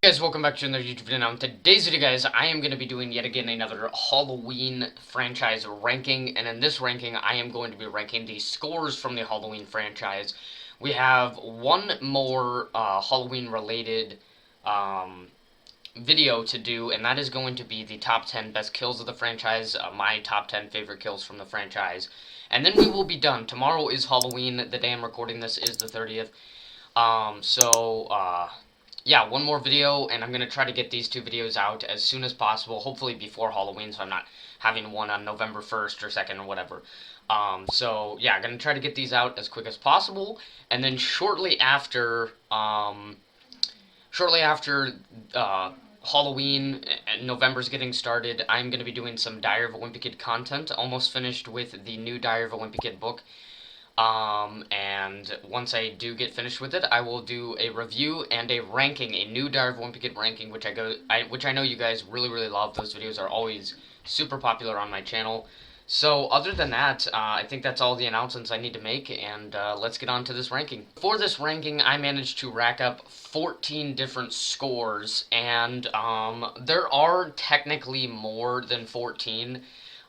Hey guys, welcome back to another YouTube video. Now, in today's video, guys, I am going to be doing yet again another Halloween franchise ranking, and in this ranking, I am going to be ranking the scores from the Halloween franchise. We have one more Halloween-related video to do, and that is going to be the top 10 best kills of the franchise, my top 10 favorite kills from the franchise. And then we will be done. Tomorrow is Halloween. The day I'm recording this is the 30th. Yeah, one more video, and I'm going to try to get these two videos out as soon as possible, hopefully before Halloween, so I'm not having one on November 1st or 2nd or whatever. Yeah, I'm going to try to get these out as quick as possible, and then shortly after Halloween and November's getting started, I'm going to be doing some Diary of a Wimpy Kid content, almost finished with the new Diary of a Wimpy Kid book. And once I do get finished with it, I will do a review and a ranking, a new Diary of a Wimpy Kid ranking, which I know you guys really love. Those videos are always super popular on my channel. So other than that, I think that's all the announcements I need to make, and let's get on to this ranking. For this ranking, I managed to rack up 14 different scores, and there are technically more than 14.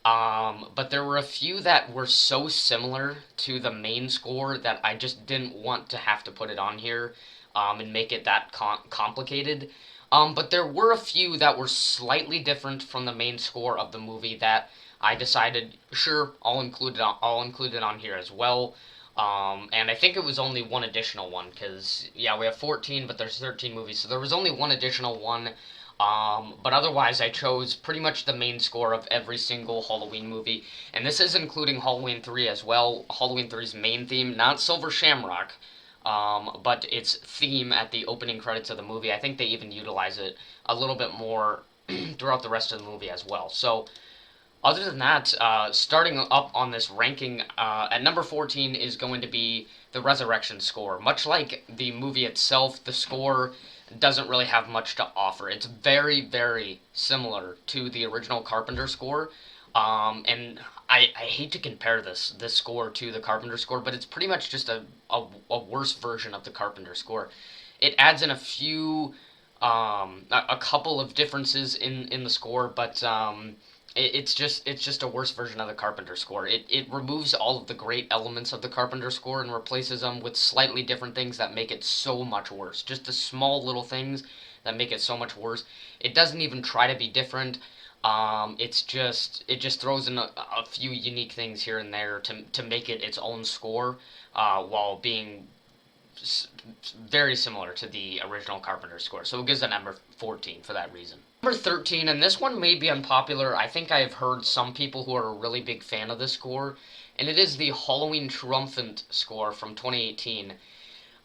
But there were a few that were so similar to the main score that I just didn't want to have to put it on here, and make it that complicated. But there were a few that were slightly different from the main score of the movie that I decided, sure, I'll include it on here as well. And I think it was only one additional one, because, yeah, we have 14, but there's 13 movies, so there was only one additional one. But otherwise, I chose pretty much the main score of every single Halloween movie, and this is including Halloween 3 as well. Halloween 3's main theme, not Silver Shamrock, but its theme at the opening credits of the movie. I think they even utilize it a little bit more throughout the rest of the movie as well. So, other than that, starting up on this ranking, at number 14 is going to be the Resurrection score. Much like the movie itself, the score doesn't really have much to offer. It's very similar to the original Carpenter score, and I hate to compare this score to the Carpenter score, but it's pretty much just a worse version of the Carpenter score. It adds in a few, a couple of differences in the score, but it's just a worse version of the Carpenter score. It removes all of the great elements of the Carpenter score and replaces them with slightly different things that make it so much worse. Just the small little things that make it so much worse. It doesn't even try to be different. It just throws in a few unique things here and there to make it its own score, while being very similar to the original Carpenter score. So it gives it number 14 for that reason. Number 13, and this one may be unpopular. I think I've heard some people who are a really big fan of this score, and it is the Halloween Triumphant score from 2018.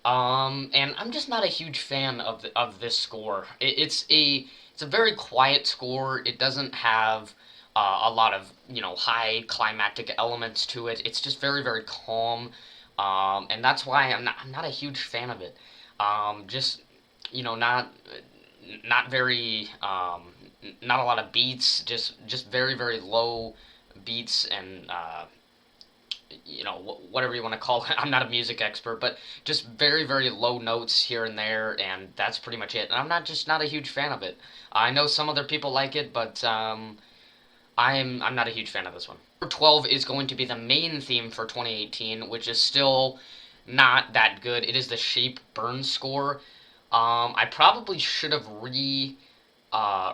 And I'm just not a huge fan of this score. It's a very quiet score. It doesn't have a lot of high climactic elements to it. It's just very calm. And that's why I'm not a huge fan of it. Just not very not a lot of beats. Just very low beats and whatever you want to call it. I'm not a music expert, but just very low notes here and there, and that's pretty much it. And I'm not a huge fan of it. I know some other people like it, but I'm not a huge fan of this one. Number 12 is going to be the main theme for 2018, which is still not that good. It is the Shape Burn score. I probably should have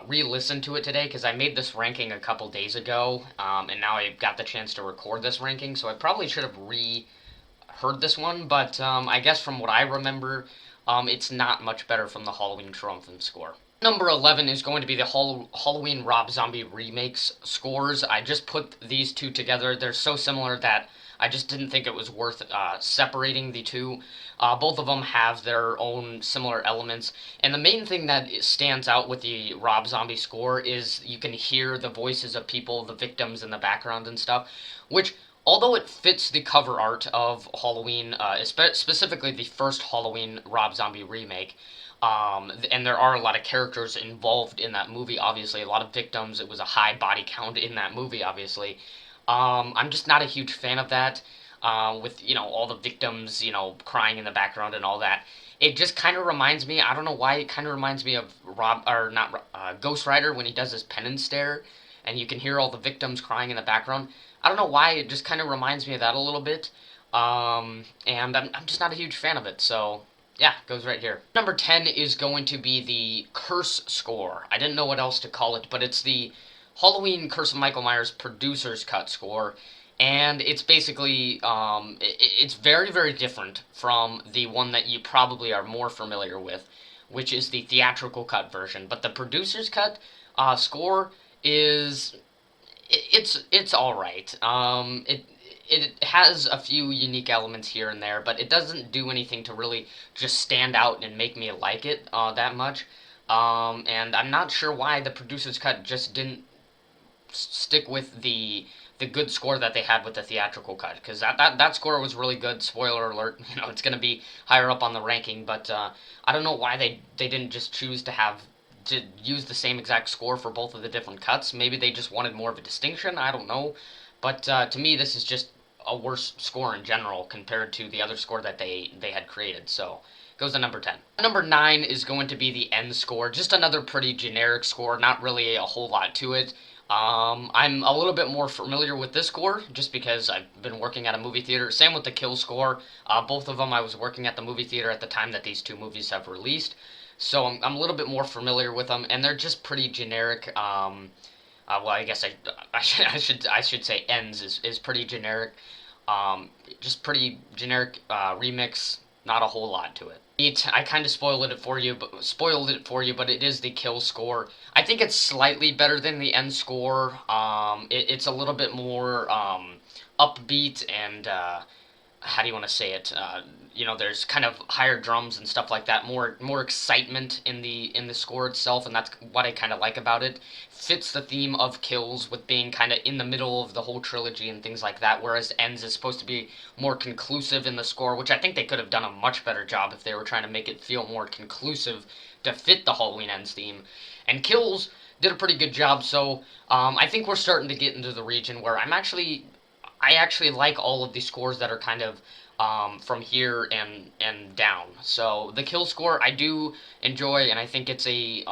re-listened to it today, because I made this ranking a couple days ago, and now I got the chance to record this ranking, so I probably should have re-heard this one, but I guess from what I remember, it's not much better from the Halloween Triumphant score. Number 11 is going to be the Halloween Rob Zombie remakes scores. I just put these two together. They're so similar that I just didn't think it was worth separating the two. Both of them have their own similar elements, and the main thing that stands out with the Rob Zombie score is you can hear the voices of people, the victims in the background and stuff, which, although it fits the cover art of Halloween, specifically the first Halloween Rob Zombie remake, and there are a lot of characters involved in that movie, obviously, a lot of victims, it was a high body count in that movie, obviously. I'm just not a huge fan of that. with all the victims crying in the background and all that. It just kind of reminds me. I don't know why. It kind of reminds me of Ghost Rider when he does his penance stare, and you can hear all the victims crying in the background. I don't know why. It just kind of reminds me of that a little bit. And I'm just not a huge fan of it. So yeah, goes right here. Number 10 is going to be the Curse score. I didn't know what else to call it, but it's the Halloween Curse of Michael Myers producer's cut score. And it's basically, it's very, very different from the one that you probably are more familiar with, which is the theatrical cut version. But the producer's cut score is, it's all right. It has a few unique elements here and there, but it doesn't do anything to really just stand out and make me like it that much. And I'm not sure why the producer's cut just didn't stick with the good score that they had with the theatrical cut, because that score was really good. Spoiler alert, it's going to be higher up on the ranking, but I don't know why they didn't just choose to use the same exact score for both of the different cuts. Maybe they just wanted more of a distinction. I don't know, but to me, this is just a worse score in general compared to the other score that they had created. So goes to number 10. Number 9 is going to be the end score. Just another pretty generic score, not really a whole lot to it. I'm a little bit more familiar with this score just because I've been working at a movie theater. Same with the Kill score. Both of them I was working at the movie theater at the time that these two movies have released. So I'm a little bit more familiar with them, and they're just pretty generic. Well, I guess I should say Ends is pretty generic. Just pretty generic remix. Not a whole lot to it. I kind of spoiled it for you, but it is the Kill score. I think it's slightly better than the End score. It's a little bit more upbeat and how do you want to say it? There's kind of higher drums and stuff like that, more excitement in the score itself, and that's what I kind of like about it. Fits the theme of Kills with being kind of in the middle of the whole trilogy and things like that, whereas Ends is supposed to be more conclusive in the score, which I think they could have done a much better job if they were trying to make it feel more conclusive to fit the Halloween Ends theme. And Kills did a pretty good job, so I think we're starting to get into the region where I actually like all of the scores that are kind of from here and down. So the Kill score I do enjoy, and I think it's a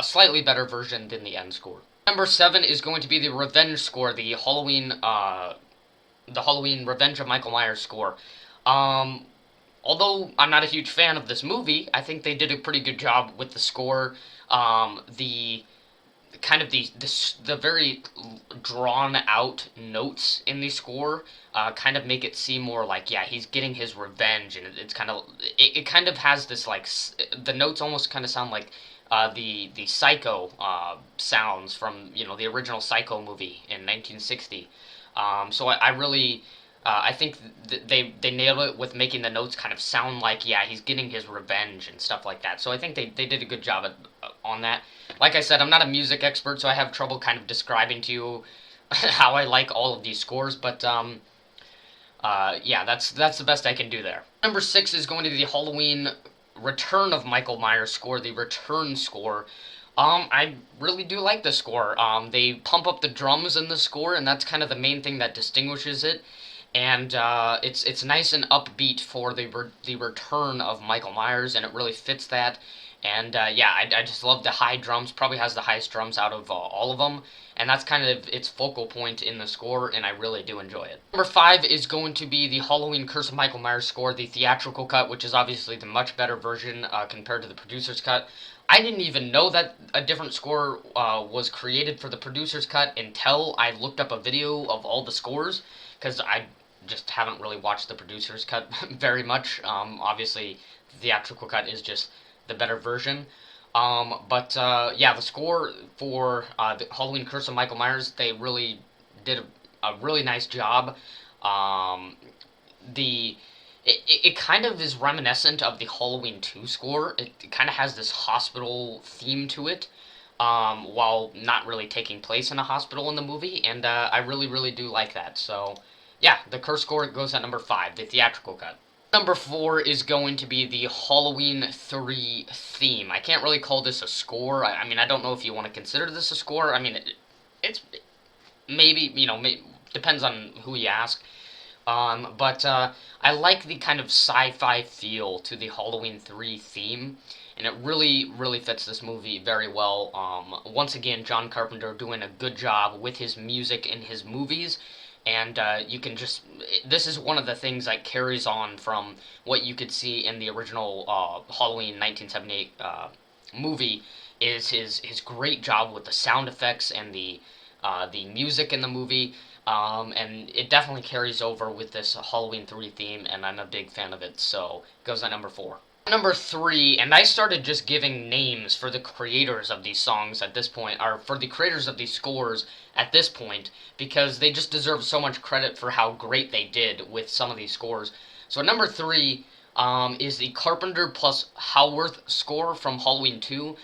slightly better version than the End score. Number 7 is going to be the Revenge score, the Halloween Revenge of Michael Myers score. Although I'm not a huge fan of this movie, I think they did a pretty good job with the score. The kind of the very drawn out notes in the score kind of make it seem more like, yeah, he's getting his revenge, and it's kind of it kind of has this like the notes almost kind of sound like the Psycho sounds from the original Psycho movie in 1960. So I really I think they nailed it with making the notes kind of sound like, yeah, he's getting his revenge and stuff like that. So I think they did a good job on that. Like I said, I'm not a music expert, so I have trouble kind of describing to you how I like all of these scores, but yeah, that's the best I can do there. Number 6 is going to be the Halloween Return of Michael Myers score, the Return score. I really do like the score. They pump up the drums in the score, and that's kind of the main thing that distinguishes it. And it's nice and upbeat for the return of Michael Myers, and it really fits that. And yeah, I just love the high drums. Probably has the highest drums out of all of them, and that's kind of its focal point in the score, and I really do enjoy it. Number 5 is going to be the Halloween Curse of Michael Myers score, the theatrical cut, which is obviously the much better version compared to the producer's cut. I didn't even know that a different score was created for the producer's cut until I looked up a video of all the scores, because I just haven't really watched the producer's cut very much. Obviously, the theatrical cut is just the better version. But yeah, the score for the Halloween Curse of Michael Myers, they really did a really nice job. The it kind of is reminiscent of the Halloween 2 score. It kind of has this hospital theme to it, while not really taking place in a hospital in the movie, and I really, really do like that. So yeah, the Curse score goes at number 5, the theatrical cut. Number 4 is going to be the Halloween 3 theme. I can't really call this a score. I mean, I don't know if you want to consider this a score. I mean, it's maybe, depends on who you ask. But I like the kind of sci-fi feel to the Halloween 3 theme, and it really, really fits this movie very well. Once again, John Carpenter doing a good job with his music in his movies, and you can just. This is one of the things that carries on from what you could see in the original Halloween 1978 movie, is his great job with the sound effects and the music in the movie. And it definitely carries over with this Halloween 3 theme, and I'm a big fan of it, so it goes at number 4. Number 3, and I started just giving names for the creators of these songs at this point, or for the creators of these scores at this point, because they just deserve so much credit for how great they did with some of these scores. So at number 3 is the Carpenter plus Howarth score from Halloween 2.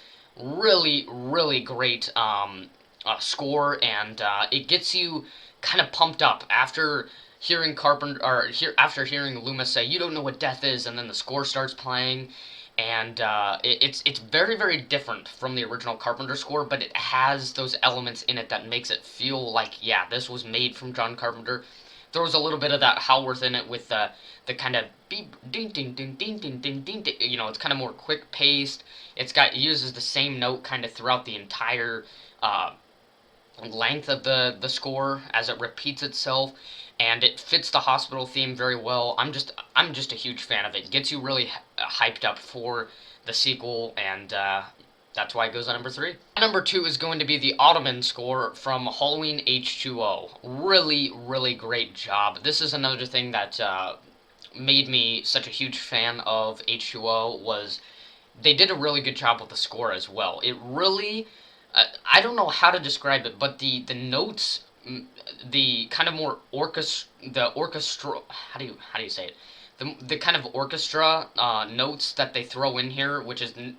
Really, really great score, and it gets you kind of pumped up after hearing Carpenter after hearing Loomis say you don't know what death is, and then the score starts playing, and it's very, very different from the original Carpenter score, but it has those elements in it that makes it feel like, yeah, this was made from John Carpenter. Throws a little bit of that Howarth in it with the kind of beep ding ding ding ding ding ding ding ding. It's kind of more quick paced. It uses the same note kind of throughout the entire uh, length of the score as it repeats itself, and it fits the hospital theme very well. I'm just a huge fan of it. It gets you really hyped up for the sequel, and that's why it goes on number 3. Number 2 is going to be the Ottoman score from Halloween H2O. Really, really great job. This is another thing that made me such a huge fan of H2O, was they did a really good job with the score as well. It really, I don't know how to describe it, but the notes, the kind of more the orchestra, how do you say it? The kind of orchestra notes that they throw in here, which isn't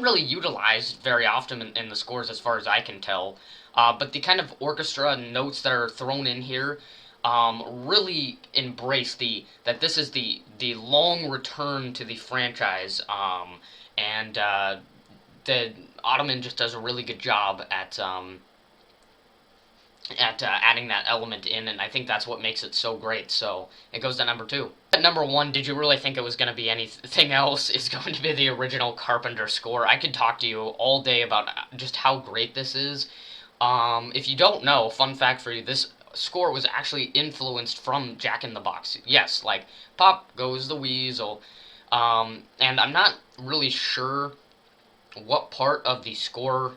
really utilized very often in the scores as far as I can tell. But the kind of orchestra notes that are thrown in here really embrace that this is the long return to the franchise, and the Ottoman just does a really good job at adding that element in, and I think that's what makes it so great. So it goes to number 2. At number 1, did you really think it was going to be anything else? Is going to be the original Carpenter score. I could talk to you all day about just how great this is. If you don't know, fun fact for you, this score was actually influenced from Jack in the Box. Yes, like Pop Goes the Weasel. And I'm not really sure what part of the score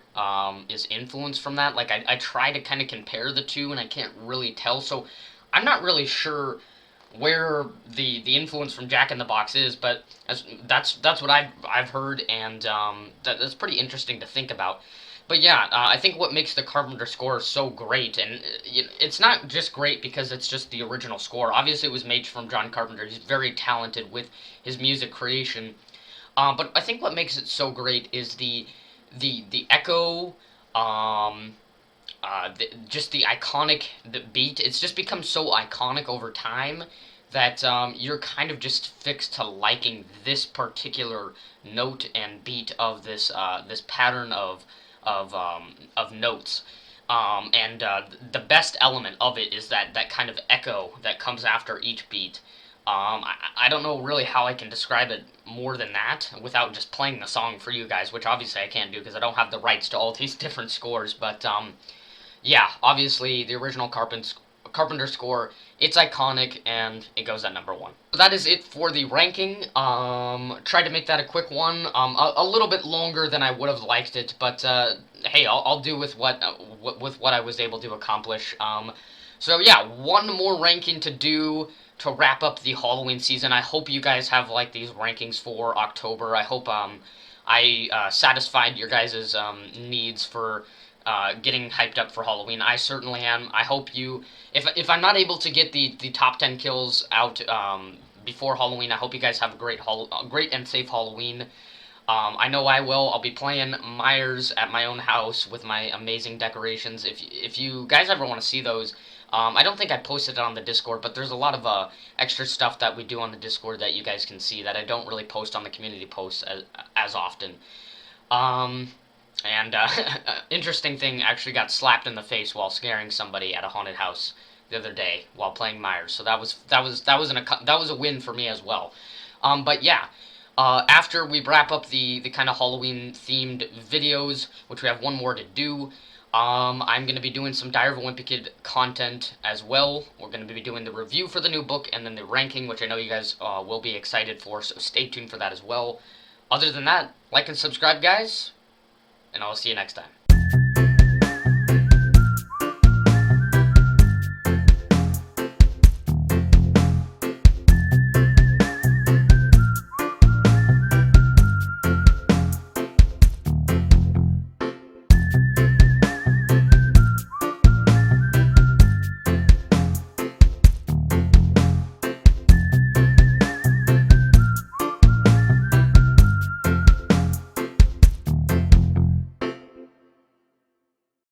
is influenced from that. Like, I try to kind of compare the two, and I can't really tell. So I'm not really sure where the influence from Jack in the Box is, but that's what I've heard, and that's pretty interesting to think about. But yeah, I think what makes the Carpenter score so great, and it's not just great because it's just the original score. Obviously, it was made from John Carpenter. He's very talented with his music creation. But I think what makes it so great is the echo, just the iconic the beat. It's just become so iconic over time that you're kind of just fixed to liking this particular note and beat of this pattern of notes. And the best element of it is that kind of echo that comes after each beat. I don't know really how I can describe it more than that without just playing the song for you guys, which obviously I can't do because I don't have the rights to all these different scores. But yeah, obviously the original Carpenter score, it's iconic, and it goes at number 1. So that is it for the ranking. Tried to make that a quick one, a little bit longer than I would have liked it, but hey, I'll do with what I was able to accomplish. So yeah, one more ranking to do to wrap up the Halloween season. I hope you guys have like these rankings for October. I hope I satisfied your guys' needs for getting hyped up for Halloween. I certainly am. I hope you, if I'm not able to get the top 10 kills out before Halloween, I hope you guys have a great and safe Halloween. I know I will. I'll be playing Myers at my own house with my amazing decorations. If you guys ever want to see those, I don't think I posted it on the Discord, but there's a lot of extra stuff that we do on the Discord that you guys can see that I don't really post on the community posts as often. And interesting thing, actually got slapped in the face while scaring somebody at a haunted house. the other day while playing Myers. So that was a win for me as well. But yeah, after we wrap up the kind of Halloween themed videos, which we have one more to do, I'm going to be doing some Diary of a Wimpy Kid content as well. We're going to be doing the review for the new book and then the ranking, which I know you guys will be excited for, so stay tuned for that as well. Other than that, like and subscribe, guys, and I'll see you next time.